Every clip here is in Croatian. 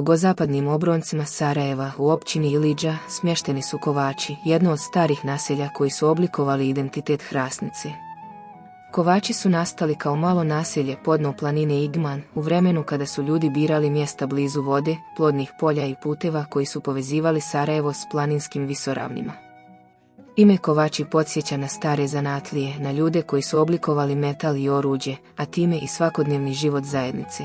jugozapadnim obroncima Sarajeva u općini Ilidža smješteni su Kovači, jedno od starih naselja koji su oblikovali identitet Hrasnice. Kovači su nastali kao malo naselje podno planine Igman u vremenu kada su ljudi birali mjesta blizu vode, plodnih polja i puteva koji su povezivali Sarajevo s planinskim visoravnima. Ime Kovači podsjeća na stare zanatlije, na ljude koji su oblikovali metal i oruđe, a time i svakodnevni život zajednice.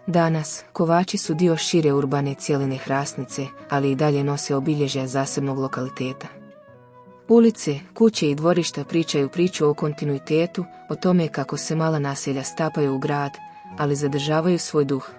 Danas, Kovači su dio šire urbane cjeline Hrasnice, ali i dalje nose obilježja zasebnog lokaliteta. Ulice, kuće i dvorišta pričaju priču o kontinuitetu, o tome kako se mala naselja stapaju u grad, ali zadržavaju svoj duh.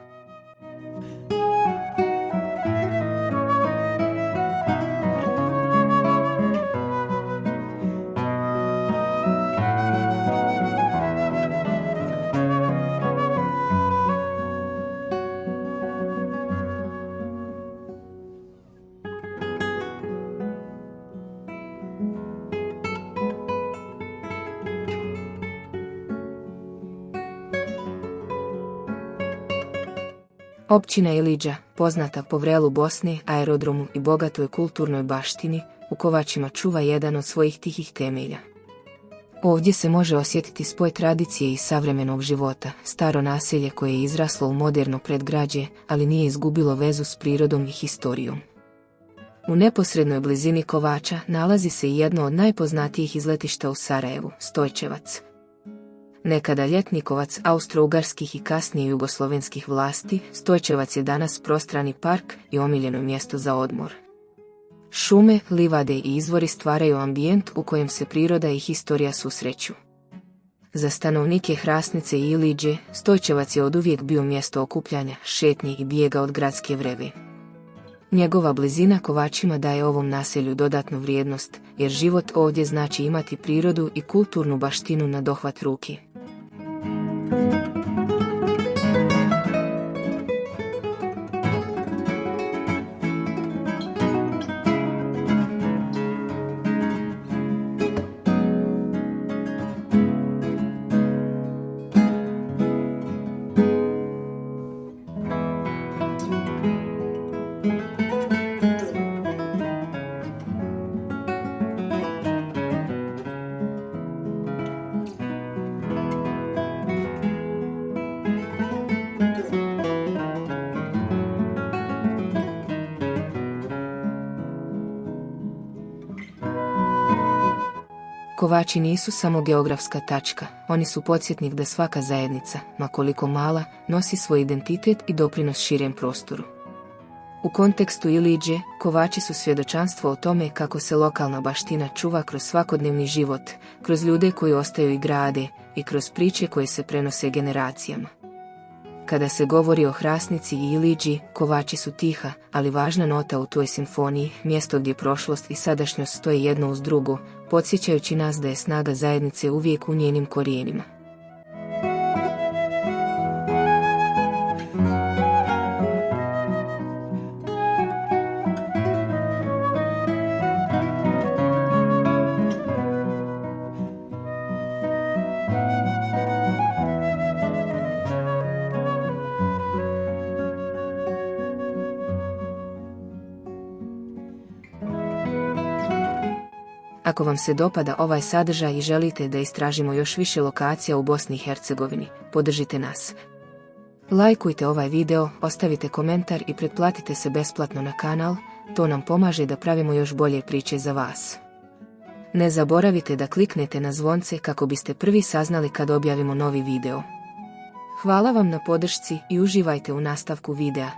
Općina Ilidža, poznata po Vrelu Bosne, aerodromu i bogatoj kulturnoj baštini, u Kovačima čuva jedan od svojih tihih temelja. Ovdje se može osjetiti spoj tradicije i savremenog života, staro naselje koje je izraslo u moderno predgrađe, ali nije izgubilo vezu s prirodom i historijom. U neposrednoj blizini Kovača nalazi se i jedno od najpoznatijih izletišta u Sarajevu, Stojčevac. Nekada ljetnikovac austro-ugarskih i kasnije jugoslovenskih vlasti, Stojčevac je danas prostrani park i omiljeno mjesto za odmor. Šume, livade i izvori stvaraju ambijent u kojem se priroda i historija susreću. Za stanovnike Hrasnice i Ilidže, Stojčevac je oduvijek bio mjesto okupljanja, šetnji i bijega od gradske vreve. Njegova blizina Kovačima daje ovom naselju dodatnu vrijednost, jer život ovdje znači imati prirodu i kulturnu baštinu na dohvat ruke. Kovači nisu samo geografska tačka, oni su podsjetnik da svaka zajednica, ma koliko mala, nosi svoj identitet i doprinos širem prostoru. U kontekstu Ilidže, Kovači su svjedočanstvo o tome kako se lokalna baština čuva kroz svakodnevni život, kroz ljude koji ostaju i grade, i kroz priče koje se prenose generacijama. Kada se govori o Hrasnici i Ilidži, Kovači su tiha, ali važna nota u toj simfoniji, mjesto gdje prošlost i sadašnjost stoje jedno uz drugo, podsjećajući nas da je snaga zajednice uvijek u njenim korijenima. Ako vam se dopada ovaj sadržaj i želite da istražimo još više lokacija u Bosni i Hercegovini, podržite nas. Lajkujte ovaj video, ostavite komentar i pretplatite se besplatno na kanal, to nam pomaže da pravimo još bolje priče za vas. Ne zaboravite da kliknete na zvonce kako biste prvi saznali kad objavimo novi video. Hvala vam na podršci i uživajte u nastavku videa.